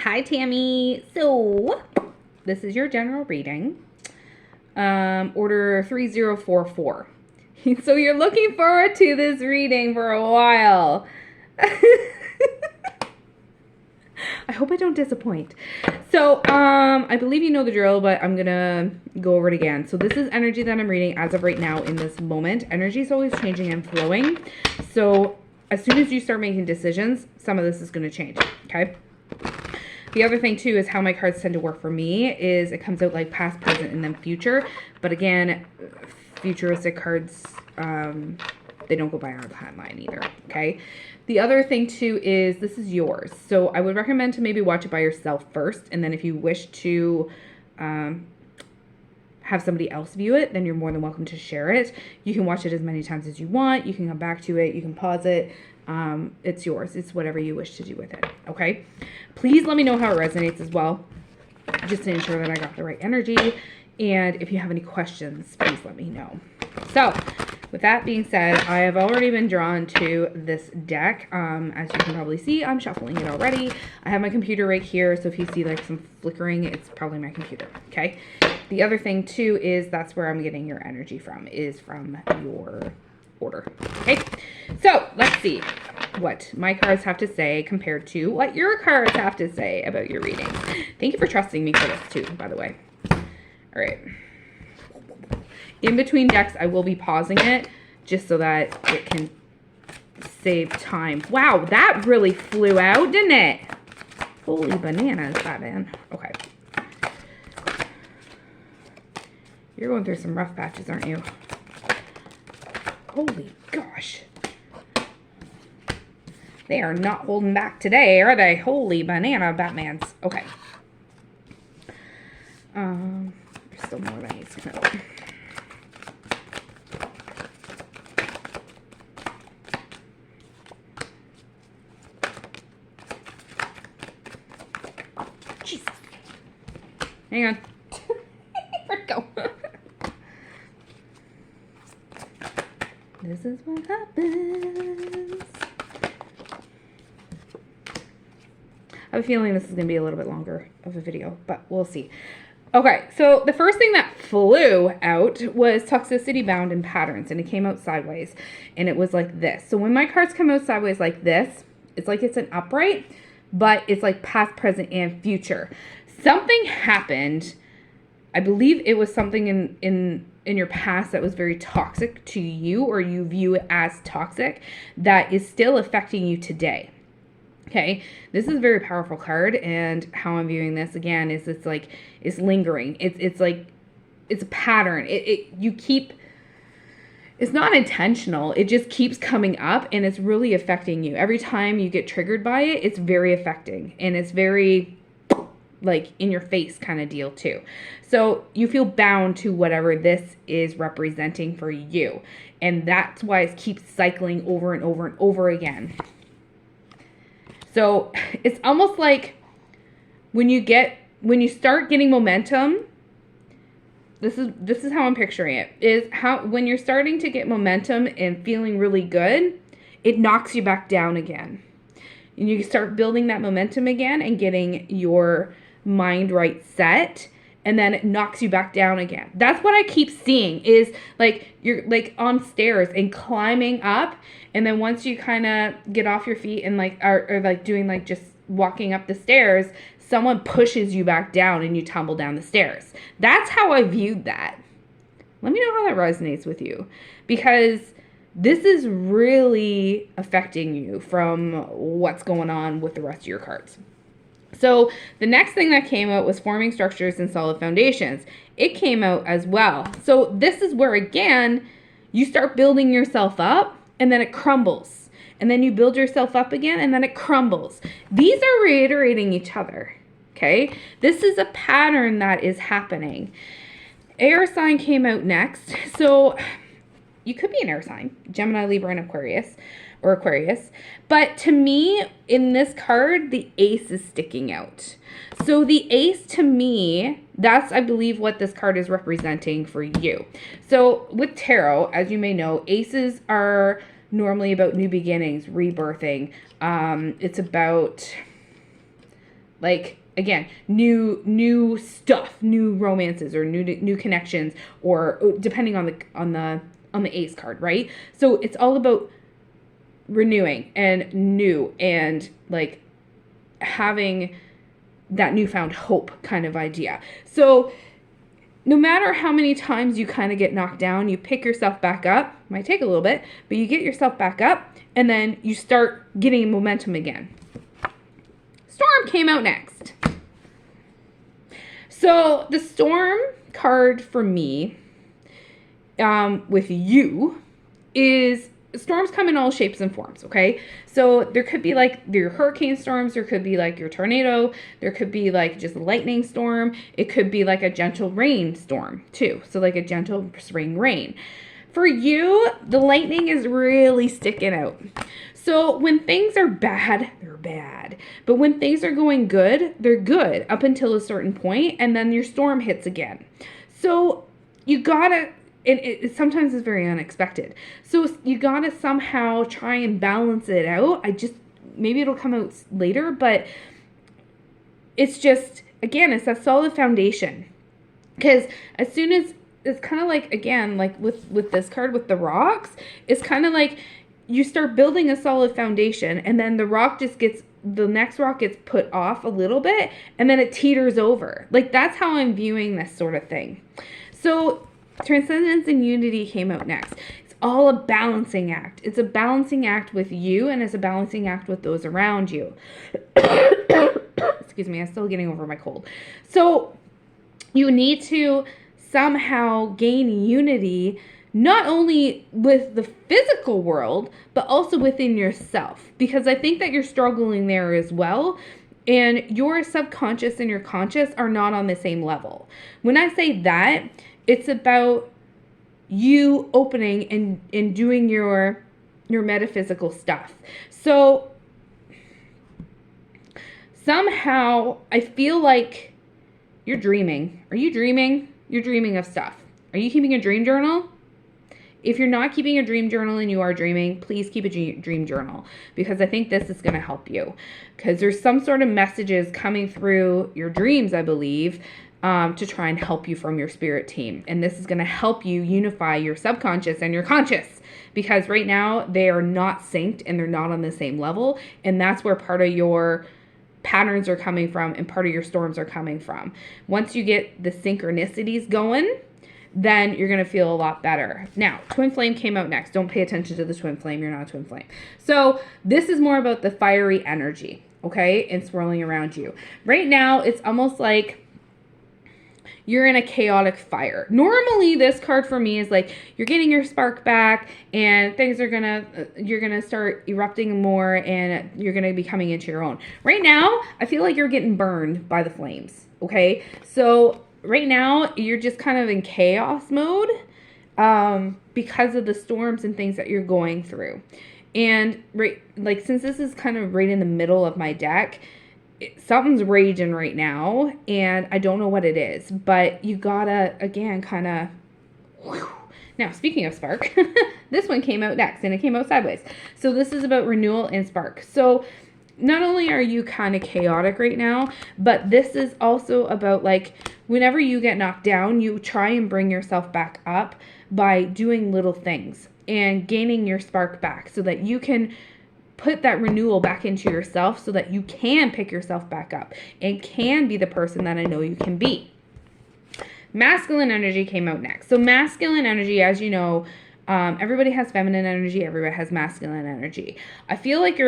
Hi, Tammy. So, this is your general reading. Order 3044. So, you're looking forward to this reading for a while. I hope I don't disappoint. So, I believe you know the drill, but I'm gonna go over it again. So this is energy that I'm reading as of right now in this moment. Energy is always changing and flowing. So as soon as you start making decisions, some of this is gonna change, okay? The other thing too is how my cards tend to work for me is it comes out like past, present, and then future. But again, futuristic cards, they don't go by our timeline either, okay? The other thing too is this is yours. So I would recommend to maybe watch it by yourself first. And then if you wish to have somebody else view it, then you're more than welcome to share it. You can watch it as many times as you want. You can come back to it. You can pause it. It's yours. It's whatever you wish to do with it, okay? Please let me know how it resonates as well, just to ensure that I got the right energy. And if you have any questions, please let me know. So, with that being said, I have already been drawn to this deck. As you can probably see, I'm shuffling it already. I have my computer right here, so if you see like some flickering, it's probably my computer, okay? The other thing too is that's where I'm getting your energy from, is from your order, okay? So, let's see what my cards have to say compared to what your cards have to say about your readings. Thank you for trusting me for this too, by the way. All right. In between decks, I will be pausing it just so that it can save time. Wow, that really flew out, didn't it? Holy bananas, Batman. Okay. You're going through some rough patches, aren't you? Holy gosh. They are not holding back today, are they? Holy banana, Batmans. Okay. There's still more that needs to come out. Jesus. Hang on. Where'd it go? This is what happens. I have a feeling this is going to be a little bit longer of a video, but we'll see. Okay, so the first thing that flew out was Toxicity Bound in Patterns, and it came out sideways, and it was like this. So when my cards come out sideways like this, it's like it's an upright, but it's like past, present, and future. Something happened. I believe it was something in your past that was very toxic to you, or you view it as toxic, that is still affecting you today. Okay, this is a very powerful card, and how I'm viewing this again is it's like it's lingering. It's like it's a pattern. It's not intentional. It just keeps coming up, and it's really affecting you. Every time you get triggered by it, it's very affecting, and it's very like in your face kind of deal too. So you feel bound to whatever this is representing for you, and that's why it keeps cycling over and over and over again. So it's almost like when you start getting momentum, this is how I'm picturing it, is how when you're starting to get momentum and feeling really good, it knocks you back down again. And you start building that momentum again and getting your mind right set, and then it knocks you back down again. That's what I keep seeing, is like you're like on stairs and climbing up, and then once you kind of get off your feet and like are like doing like just walking up the stairs, someone pushes you back down and you tumble down the stairs. That's how I viewed that. Let me know how that resonates with you, because this is really affecting you from what's going on with the rest of your cards. So the next thing that came out was Forming Structures and Solid Foundations. It came out as well. So this is where, again, you start building yourself up, and then it crumbles. And then you build yourself up again, and then it crumbles. These are reiterating each other, okay? This is a pattern that is happening. Air sign came out next. So you could be an air sign, Gemini, Libra, and Aquarius. But to me, in this card, the ace is sticking out. So the ace, to me, that's, I believe, what this card is representing for you. So with tarot, as you may know, aces are normally about new beginnings, rebirthing. It's about like, again, new stuff, new romances, or new connections, or depending on the ace card, right? So it's all about renewing and new, and like having that newfound hope kind of idea. So no matter how many times you kind of get knocked down, you pick yourself back up. Might take a little bit, but you get yourself back up, and then you start getting momentum again. Storm came out next. So the Storm card for me, with you, is storms come in all shapes and forms, okay? So there could be like your hurricane storms, there could be like your tornado, there could be like just a lightning storm, it could be like a gentle rain storm too. So like a gentle spring rain. For you, the lightning is really sticking out. So when things are bad, they're bad. But when things are going good, they're good up until a certain point, and then your storm hits again. So you gotta, and it sometimes is very unexpected. So you gotta somehow try and balance it out. Maybe it'll come out later, but it's just, again, it's that solid foundation. Because as soon as, it's kind of like, again, like with this card, with the rocks, it's kind of like you start building a solid foundation, and then the next rock gets put off a little bit, and then it teeters over. Like, that's how I'm viewing this sort of thing. So Transcendence and Unity came out next. It's all a balancing act. It's a balancing act with you, and it's a balancing act with those around you. Excuse me, I'm still getting over my cold. So you need to somehow gain unity, not only with the physical world, but also within yourself. Because I think that you're struggling there as well. And your subconscious and your conscious are not on the same level. When I say that, it's about you opening and doing your metaphysical stuff. So somehow I feel like you're dreaming. Are you dreaming? You're dreaming of stuff. Are you keeping a dream journal? If you're not keeping a dream journal and you are dreaming, please keep a dream journal, because I think this is going to help you, because there's some sort of messages coming through your dreams, I believe, to try and help you from your spirit team. And this is going to help you unify your subconscious and your conscious, because right now they are not synced and they're not on the same level. And that's where part of your patterns are coming from and part of your storms are coming from. Once you get the synchronicities going, then you're going to feel a lot better. Now, Twin Flame came out next. Don't pay attention to the Twin Flame. You're not a Twin Flame. So this is more about the fiery energy, okay, and swirling around you. Right now, it's almost like you're in a chaotic fire. Normally, this card for me is like you're getting your spark back, and things are you're gonna start erupting more, and you're gonna be coming into your own. Right now, I feel like you're getting burned by the flames, okay? So right now, you're just kind of in chaos mode because of the storms and things that you're going through. And since this is kind of right in the middle of my deck, something's raging right now, and I don't know what it is, but you gotta, again, kind of... Now, speaking of spark, this one came out next, and it came out sideways. So this is about renewal and spark. So not only are you kind of chaotic right now, but this is also about, like, whenever you get knocked down, you try and bring yourself back up by doing little things and gaining your spark back so that you can put that renewal back into yourself, so that you can pick yourself back up and can be the person that I know you can be. Masculine energy came out next. So masculine energy, as you know, everybody has feminine energy, everybody has masculine energy. I feel like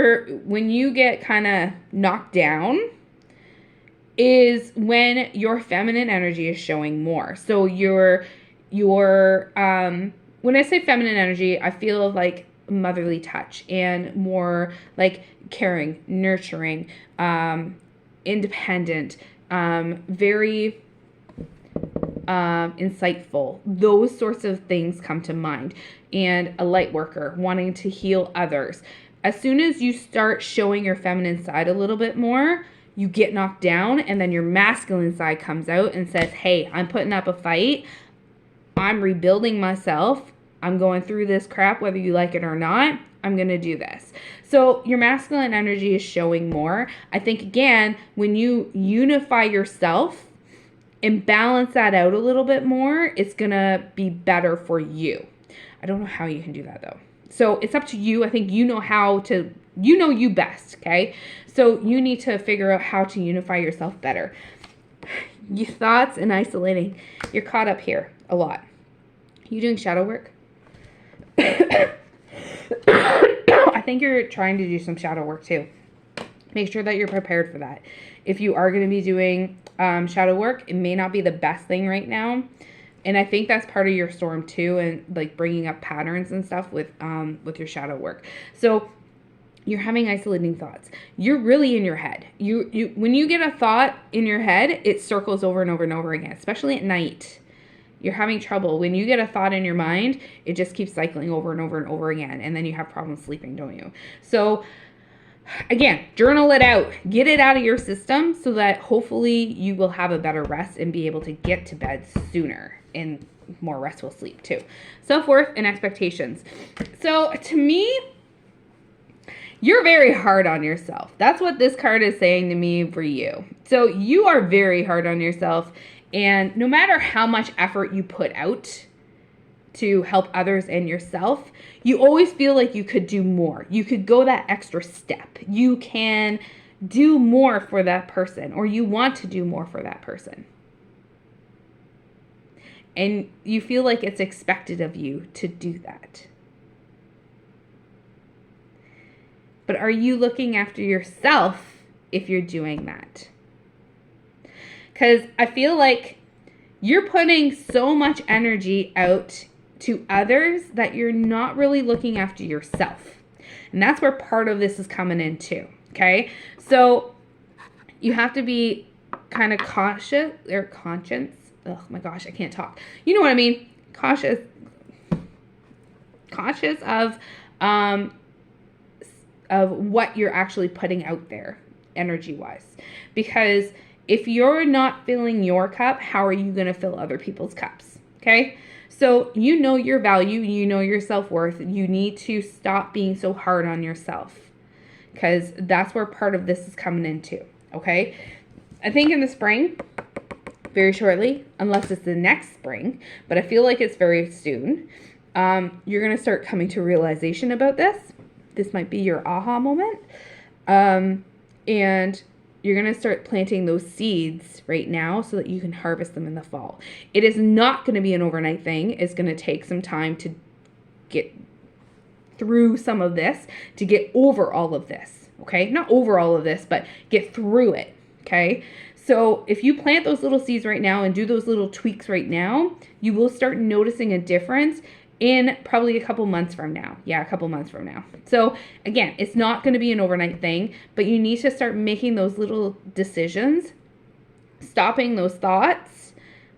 when you get kind of knocked down is when your feminine energy is showing more. So when I say feminine energy, I feel like motherly touch and more like caring, nurturing, independent, very insightful. Those sorts of things come to mind. And a light worker, wanting to heal others. As soon as you start showing your feminine side a little bit more, you get knocked down, and then your masculine side comes out and says, hey, I'm putting up a fight. I'm rebuilding myself. I'm going through this crap, whether you like it or not. I'm going to do this. So your masculine energy is showing more. I think, again, when you unify yourself and balance that out a little bit more, it's going to be better for you. I don't know how you can do that, though. So it's up to you. I think you know how to, you know you best, okay? So you need to figure out how to unify yourself better. Your thoughts and isolating. You're caught up here a lot. You doing shadow work? I think you're trying to do some shadow work too. Make sure that you're prepared for that. If you are going to be doing shadow work, it may not be the best thing right now. And I think that's part of your storm too, and like bringing up patterns and stuff with your shadow work. So you're having isolating thoughts. You're really in your head. You when you get a thought in your head, it circles over and over and over again, especially at night. You're having trouble. When you get a thought in your mind, it just keeps cycling over and over and over again, and then you have problems sleeping, don't you? So again, journal it out. Get it out of your system so that hopefully you will have a better rest and be able to get to bed sooner and more restful sleep too. Self-worth and expectations. So to me, you're very hard on yourself. That's what this card is saying to me for you. So you are very hard on yourself, and no matter how much effort you put out to help others and yourself, you always feel like you could do more. You could go that extra step. You can do more for that person, or you want to do more for that person. And you feel like it's expected of you to do that. But are you looking after yourself if you're doing that? Because I feel like you're putting so much energy out to others that you're not really looking after yourself. And that's where part of this is coming in too, okay? So you have to be kind of cautious or conscious. Oh my gosh, I can't talk. You know what I mean? Cautious of what you're actually putting out there energy-wise. Because if you're not filling your cup, how are you going to fill other people's cups? Okay? So you know your value, you know your self-worth. You need to stop being so hard on yourself, because that's where part of this is coming into. Okay? I think in the spring, very shortly, unless it's the next spring, but I feel like it's very soon, you're going to start coming to realization about this. This might be your aha moment. And you're going to start planting those seeds right now so that you can harvest them in the fall. It is not going to be an overnight thing. It's going to take some time to get through some of this, to get over all of this, okay? Not over all of this, but get through it, okay? So if you plant those little seeds right now and do those little tweaks right now, you will start noticing a difference in probably a couple months from now. Yeah, a couple months from now. So again, it's not going to be an overnight thing, but you need to start making those little decisions, stopping those thoughts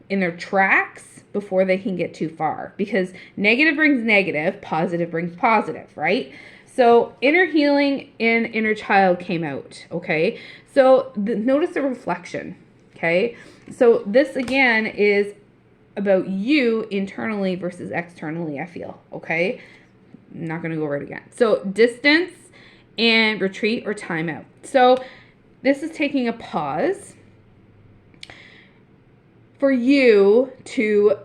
in their tracks before they can get too far, because negative brings negative, positive brings positive, right? So inner healing and inner child came out, okay? So notice the reflection, okay? So this again is about you internally versus externally, I feel, okay? I'm not going to go over it again. So distance and retreat or timeout. So this is taking a pause for you to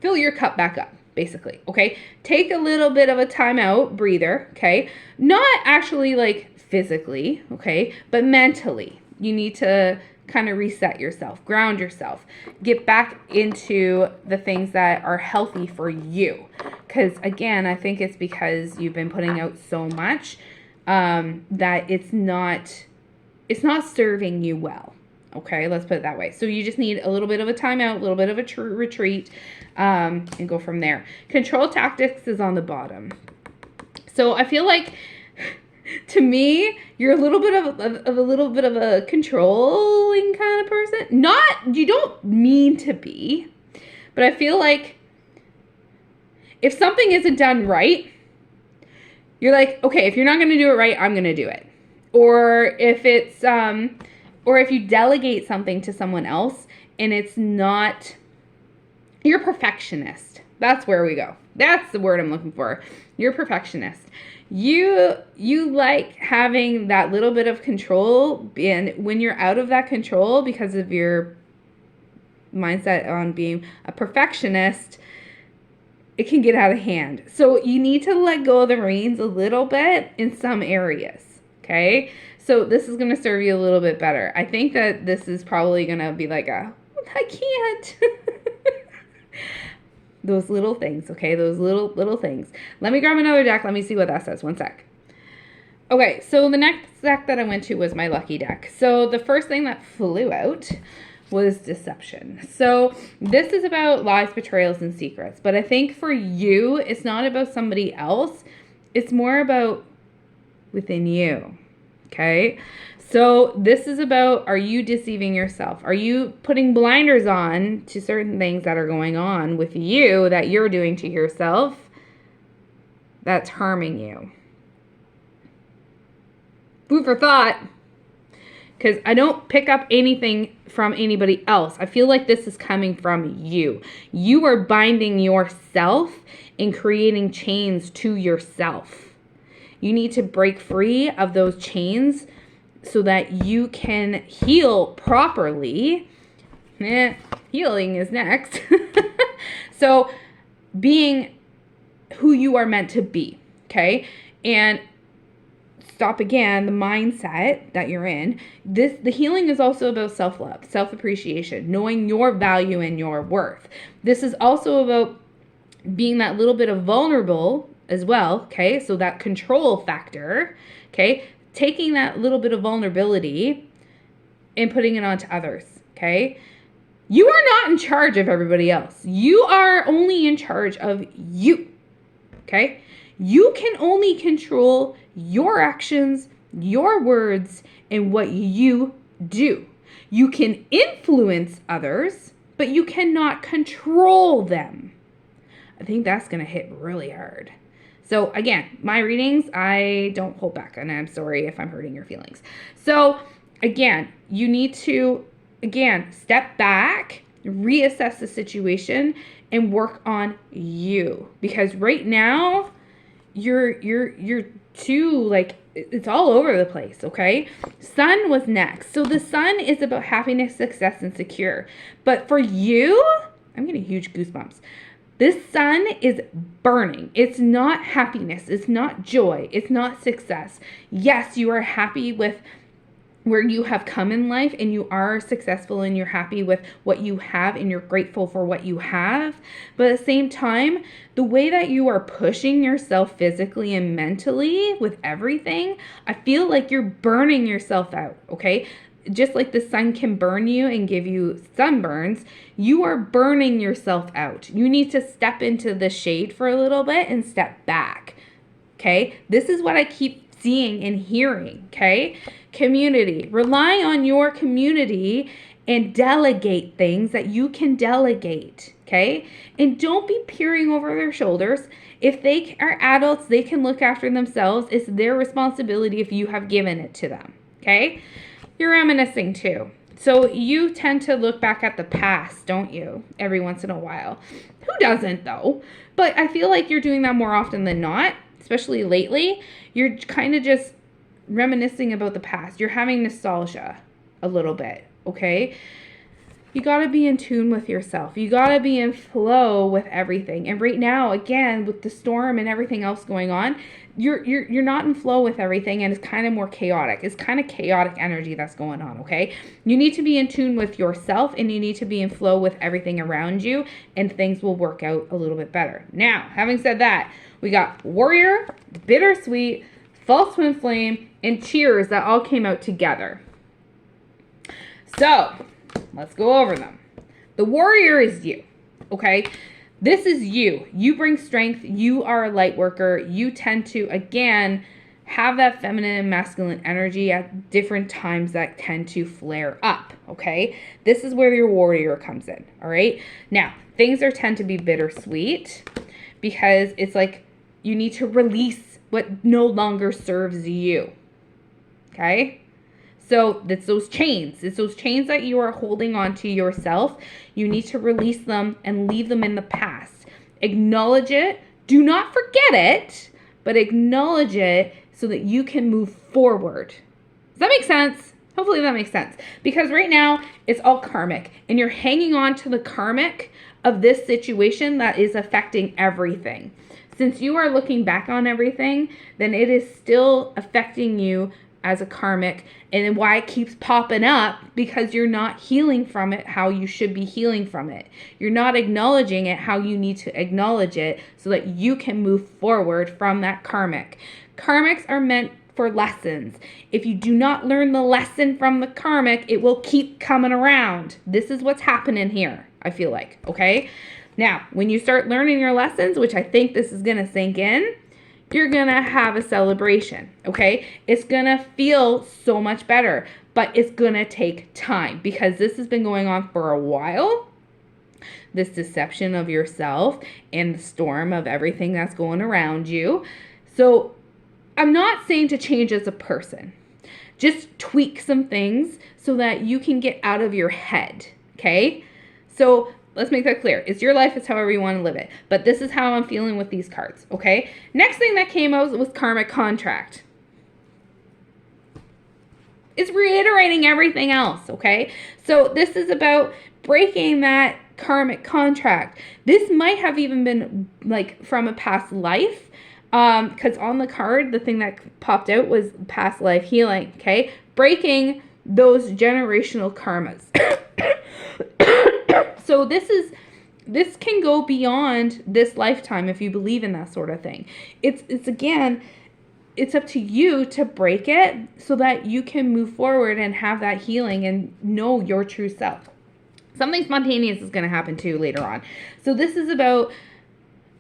fill your cup back up, basically, okay? Take a little bit of a timeout, breather, okay? Not actually like physically, okay? But mentally. You need to kind of reset yourself, ground yourself, get back into the things that are healthy for you. Because again, I think it's because you've been putting out so much that it's not serving you well. Okay, let's put it that way. So you just need a little bit of a timeout, a little bit of a retreat, and go from there. Control tactics is on the bottom. So I feel like, to me, you're a little bit of a controlling kind of person. You don't mean to be, but I feel like if something isn't done right, you're like, okay, if you're not going to do it right, I'm going to do it. Or if it's, or if you delegate something to someone else and it's not, you're a perfectionist. That's where we go. That's the word I'm looking for. You're a perfectionist. You like having that little bit of control, and when you're out of that control because of your mindset on being a perfectionist, it can get out of hand. So you need to let go of the reins a little bit in some areas, okay? So this is going to serve you a little bit better. I think that this is probably going to be like I can't. Those little things, okay? Those little things. Let me grab another deck. Let me see what that says. One sec. Okay, so the next deck that I went to was my lucky deck. So the first thing that flew out was deception. So this is about lies, betrayals, and secrets. But I think for you, it's not about somebody else. It's more about within you, okay? So this is about, are you deceiving yourself? Are you putting blinders on to certain things that are going on with you that you're doing to yourself that's harming you? Food for thought. Because I don't pick up anything from anybody else. I feel like this is coming from you. You are binding yourself and creating chains to yourself. You need to break free of those chains so that you can heal properly. Healing is next. So being who you are meant to be, okay? And stop again the mindset that you're in. The healing is also about self-love, self-appreciation, knowing your value and your worth. This is also about being that little bit of vulnerable as well, okay? So that control factor, okay? Taking that little bit of vulnerability and putting it onto others, okay? You are not in charge of everybody else. You are only in charge of you, okay? You can only control your actions, your words, and what you do. You can influence others, but you cannot control them. I think that's going to hit really hard. So again, my readings, I don't hold back, and I'm sorry if I'm hurting your feelings. So again, you need to, step back, reassess the situation, and work on you. Because right now, you're too, like, it's all over the place, okay? Sun was next. So the sun is about happiness, success, and secure. But for you, I'm getting huge goosebumps. This sun is burning. It's not happiness. It's not joy. It's not success. Yes, you are happy with where you have come in life, and you are successful, and you're happy with what you have, and you're grateful for what you have. But at the same time, the way that you are pushing yourself physically and mentally with everything, I feel like you're burning yourself out, okay? Just like the sun can burn you and give you sunburns, you are burning yourself out. You need to step into the shade for a little bit and step back, okay? This is what I keep seeing and hearing, okay? Community. Rely on your community and delegate things that you can delegate, okay? And don't be peering over their shoulders. If they are adults, they can look after themselves. It's their responsibility if you have given it to them, okay? You're reminiscing too. So you tend to look back at the past, don't you? Every once in a while. Who doesn't though? But I feel like you're doing that more often than not, especially lately. You're kind of just reminiscing about the past. You're having nostalgia a little bit, okay? You got to be in tune with yourself. You got to be in flow with everything. And right now, again, with the storm and everything else going on, you're not in flow with everything, and it's kind of more chaotic. It's kind of chaotic energy that's going on, okay? You need to be in tune with yourself, and you need to be in flow with everything around you, and things will work out a little bit better. Now, having said that, we got Warrior, Bittersweet, False Twin Flame, and Cheers that all came out together. So, let's go over them. The Warrior is you, okay? This is you. You bring strength. You are a light worker. You tend to, again, have that feminine and masculine energy at different times that tend to flare up, okay? This is where your Warrior comes in, all right? Now, things tend to be bittersweet because it's like you need to release what no longer serves you, okay? So it's those chains. It's those chains that you are holding on to yourself. You need to release them and leave them in the past. Acknowledge it. Do not forget it, but acknowledge it so that you can move forward. Does that make sense? Hopefully that makes sense. Because right now, it's all karmic. And you're hanging on to the karmic of this situation that is affecting everything. Since you are looking back on everything, then it is still affecting you as a karmic. And why it keeps popping up, because you're not healing from it how you should be healing from it. You're not acknowledging it how you need to acknowledge it so that you can move forward from that karmic. Karmics are meant for lessons. If you do not learn the lesson from the karmic, it will keep coming around. This is what's happening here, I feel like, okay? Now, when you start learning your lessons, which I think this is going to sink in, you're going to have a celebration, okay? It's going to feel so much better, but it's going to take time because this has been going on for a while. This deception of yourself and the storm of everything that's going around you. So I'm not saying to change as a person. Just tweak some things so that you can get out of your head, okay? So let's make that clear. It's your life. It's however you want to live it. But this is how I'm feeling with these cards, okay? Next thing that came out was karmic contract. It's reiterating everything else, okay? So this is about breaking that karmic contract. This might have even been like from a past life. Because on the card, the thing that popped out was past life healing, okay? Breaking those generational karmas. So this can go beyond this lifetime if you believe in that sort of thing. It's again, it's up to you to break it so that you can move forward and have that healing and know your true self. Something spontaneous is going to happen too later on. So this is about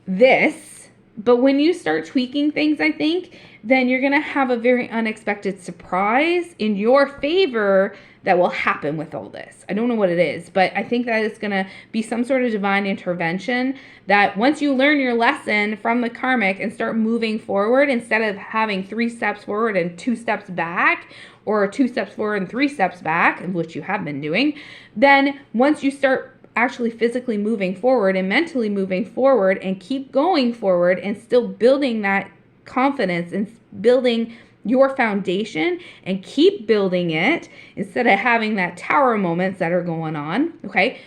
this. But when you start tweaking things, I think, then you're going to have a very unexpected surprise in your favor that will happen with all this. I don't know what it is, but I think that it's going to be some sort of divine intervention that once you learn your lesson from the karmic and start moving forward, instead of having 3 steps forward and 2 steps back, or 2 steps forward and 3 steps back, which you have been doing, then once you start actually physically moving forward and mentally moving forward and keep going forward and still building that confidence and building your foundation and keep building it instead of having that tower moments that are going on, okay?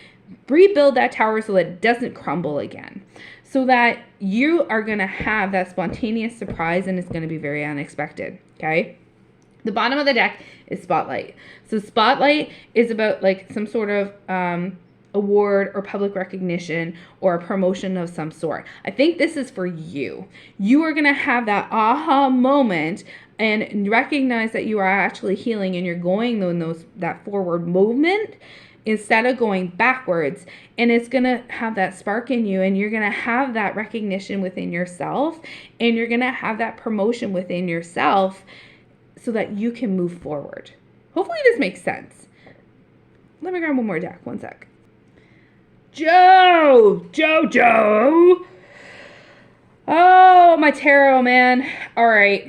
Rebuild that tower so that it doesn't crumble again. So that you are going to have that spontaneous surprise and it's going to be very unexpected, okay? The bottom of the deck is Spotlight. So Spotlight is about like some sort of award or public recognition or a promotion of some sort. I think this is for you. You are going to have that aha moment and recognize that you are actually healing and you're going in that forward movement instead of going backwards. And it's going to have that spark in you and you're going to have that recognition within yourself and you're going to have that promotion within yourself so that you can move forward. Hopefully this makes sense. Let me grab one more deck. One sec. Joe! Oh, my tarot, man. All right.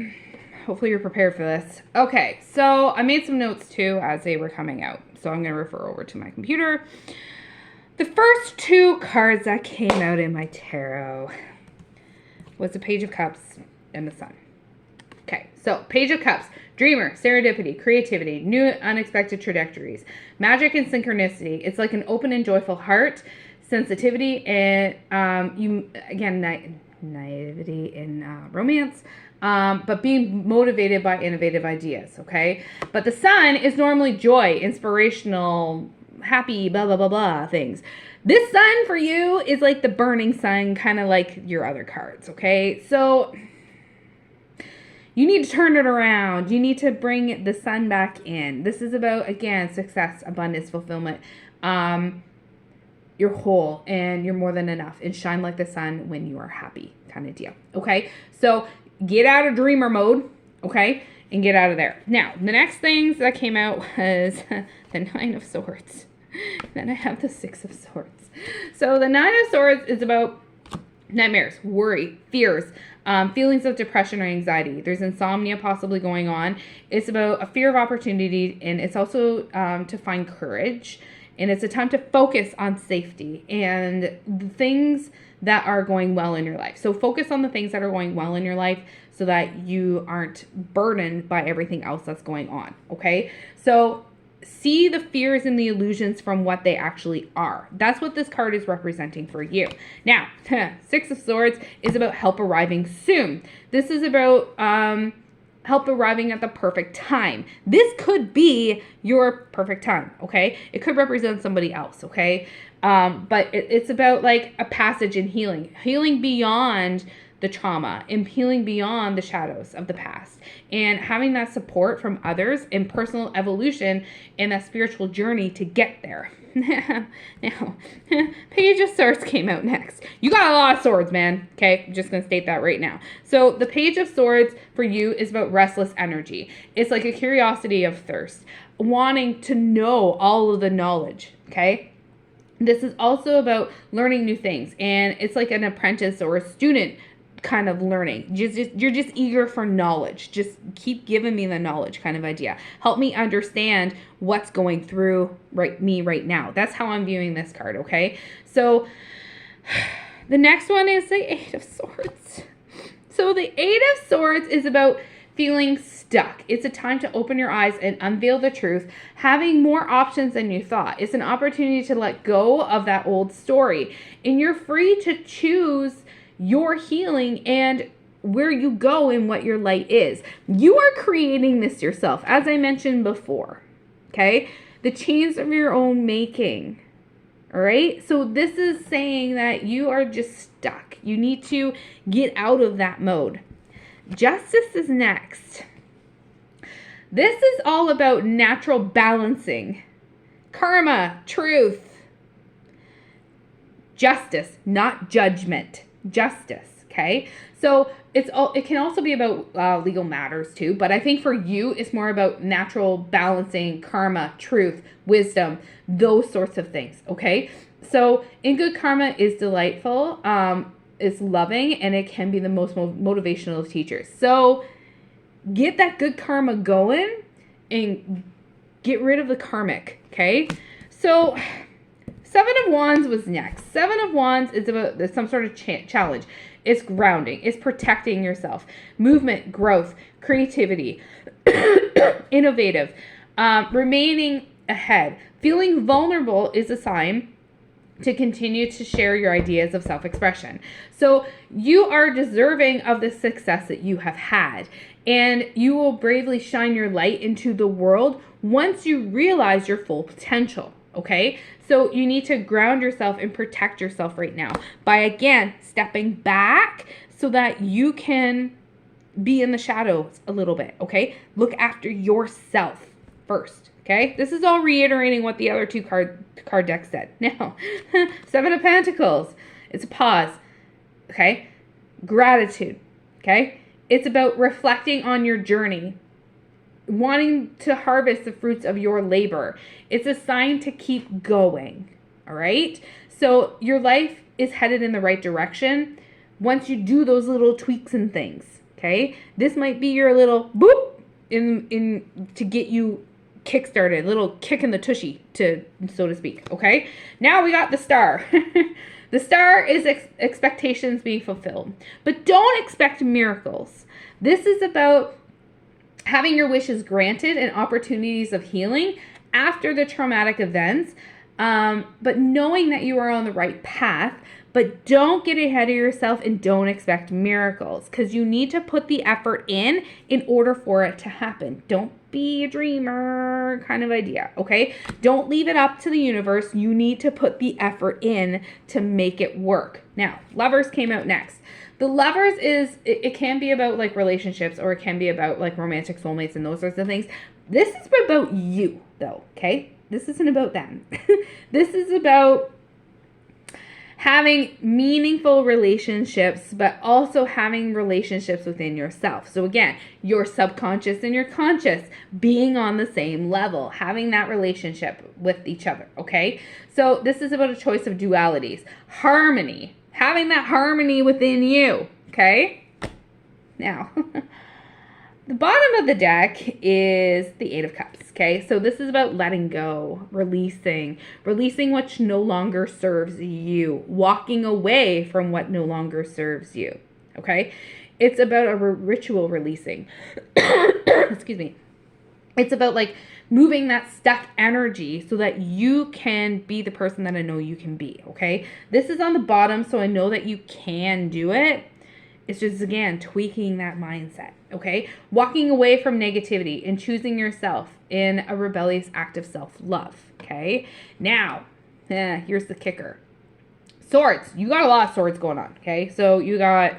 Hopefully you're prepared for this. Okay, so I made some notes too as they were coming out. So I'm going to refer over to my computer. The first 2 cards that came out in my tarot was the Page of Cups and the Sun. Okay, so Page of Cups. Dreamer, serendipity, creativity, new unexpected trajectories, magic and synchronicity. It's like an open and joyful heart, sensitivity, and naivety in romance, but being motivated by innovative ideas, okay? But the Sun is normally joy, inspirational, happy, blah, blah, blah, blah things. This Sun for you is like the burning sun, kind of like your other cards, okay? So you need to turn it around. You need to bring the sun back in. This is about, again, success, abundance, fulfillment. You're whole and you're more than enough. And shine like the sun when you are happy, kind of deal. Okay? So get out of dreamer mode, okay? And get out of there. Now, the next things that came out was the 9 of Swords. Then I have the 6 of Swords. So the 9 of Swords is about nightmares, worry, fears, feelings of depression or anxiety. There's insomnia possibly going on. It's about a fear of opportunity, and it's also to find courage And it's a time to focus on safety and the things that are going well in your life. So focus on the things that are going well in your life so that you aren't burdened by everything else that's going on, okay? So see the fears and the illusions from what they actually are. That's what this card is representing for you. Now, Six of Swords is about help arriving soon. This is about help arriving at the perfect time. This could be your perfect time, okay? It could represent somebody else, okay? But it's about like a passage in healing beyond the trauma and healing beyond the shadows of the past, and having that support from others in personal evolution and that spiritual journey to get there. Now, Page of Swords came out next. You got a lot of swords, man. Okay, I'm just going to state that right now. So the Page of Swords for you is about restless energy. It's like a curiosity of thirst, wanting to know all of the knowledge, okay? This is also about learning new things, and it's like an apprentice or a student kind of learning. You're just eager for knowledge. Just keep giving me the knowledge kind of idea. Help me understand what's going through me right now. That's how I'm viewing this card, okay? So the next one is the Eight of Swords. So the Eight of Swords is about feeling stuck. It's a time to open your eyes and unveil the truth, having more options than you thought. It's an opportunity to let go of that old story, and you're free to choose your healing and where you go and what your light is. You are creating this yourself, as I mentioned before, okay? The chains of your own making, all right? So this is saying that you are just stuck. You need to get out of that mode. Justice is next. This is all about natural balancing, karma, truth, justice, not judgment. Justice, okay? So it can also be about legal matters too, but I think for you it's more about natural balancing, karma, truth, wisdom, those sorts of things, okay? So in good karma is delightful, it's loving, and it can be the most motivational of teachers. So get that good karma going and get rid of the karmic, okay? So Seven of Wands was next. Seven of Wands is about some sort of challenge. It's grounding. It's protecting yourself. Movement, growth, creativity, innovative, remaining ahead. Feeling vulnerable is a sign to continue to share your ideas of self-expression. So you are deserving of the success that you have had, and you will bravely shine your light into the world once you realize your full potential. Okay, so you need to ground yourself and protect yourself right now by, again, stepping back so that you can be in the shadows a little bit, okay? Look after yourself first, okay? This is all reiterating what the other two card decks said. Now, Seven of Pentacles, it's a pause, okay? Gratitude, okay? It's about reflecting on your journey, wanting to harvest the fruits of your labor. It's a sign to keep going, all right? So your life is headed in the right direction once you do those little tweaks and things, okay? This might be your little boop in to get you kick-started, a little kick in the tushy, so to speak, okay? Now we got the Star. The Star is expectations being fulfilled, but don't expect miracles. This is about having your wishes granted and opportunities of healing after the traumatic events, but knowing that you are on the right path. But don't get ahead of yourself and don't expect miracles, because you need to put the effort in order for it to happen. Don't be a dreamer kind of idea, okay? Don't leave it up to the universe. You need to put the effort in to make it work. Now, Lovers came out next. The Lovers it can be about like relationships, or it can be about like romantic soulmates and those sorts of things. This is about you though, okay? This isn't about them. This is about having meaningful relationships, but also having relationships within yourself. So again, your subconscious and your conscious being on the same level, having that relationship with each other, okay? So this is about a choice of dualities. Harmony, having that harmony within you, okay? Now, The bottom of the deck is the Eight of Cups, okay? So this is about letting go, releasing what no longer serves you, walking away from what no longer serves you, okay? It's about a ritual releasing. Excuse me. It's about like moving that stuck energy so that you can be the person that I know you can be, okay? This is on the bottom, so I know that you can do it. It's just, again, tweaking that mindset, okay? Walking away from negativity and choosing yourself in a rebellious act of self-love, okay? Now, here's the kicker. Swords. You got a lot of swords going on, okay? So you got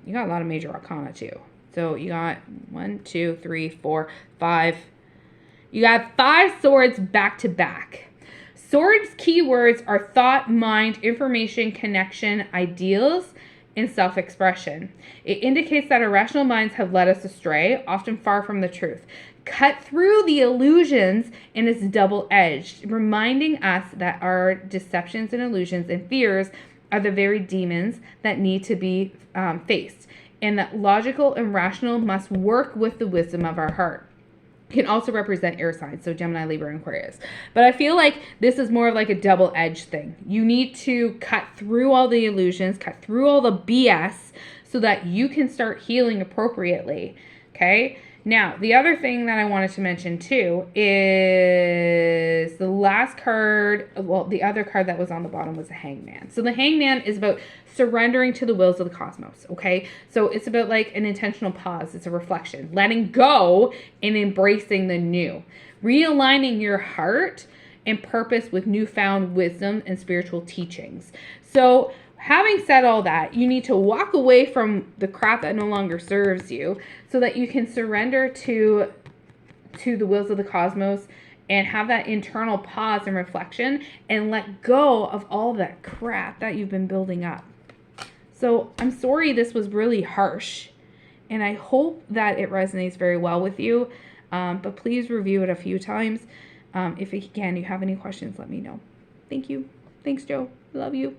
a lot of major arcana too. So you got 1, 2, 3, 4, 5. You got 5 swords back to back. Swords keywords are thought, mind, information, connection, ideals, and self-expression. It indicates that irrational minds have led us astray, often far from the truth. Cut through the illusions, and it's double-edged, reminding us that our deceptions and illusions and fears are the very demons that need to be faced, and that logical and rational must work with the wisdom of our heart. Can also represent air signs, so Gemini, Libra, and Aquarius. But I feel like this is more of like a double-edged thing. You need to cut through all the illusions, cut through all the BS so that you can start healing appropriately, okay? Now, the other thing that I wanted to mention too is the last card, well, the other card that was on the bottom was a Hangman. So the Hangman is about surrendering to the wills of the cosmos, okay? So it's about like an intentional pause. It's a reflection, letting go and embracing the new, realigning your heart and purpose with newfound wisdom and spiritual teachings. So having said all that, you need to walk away from the crap that no longer serves you so that you can surrender to the wills of the cosmos and have that internal pause and reflection and let go of all that crap that you've been building up. So I'm sorry this was really harsh, and I hope that it resonates very well with you, but please review it a few times. If you have any questions, let me know. Thank you. Thanks, Joe. Love you.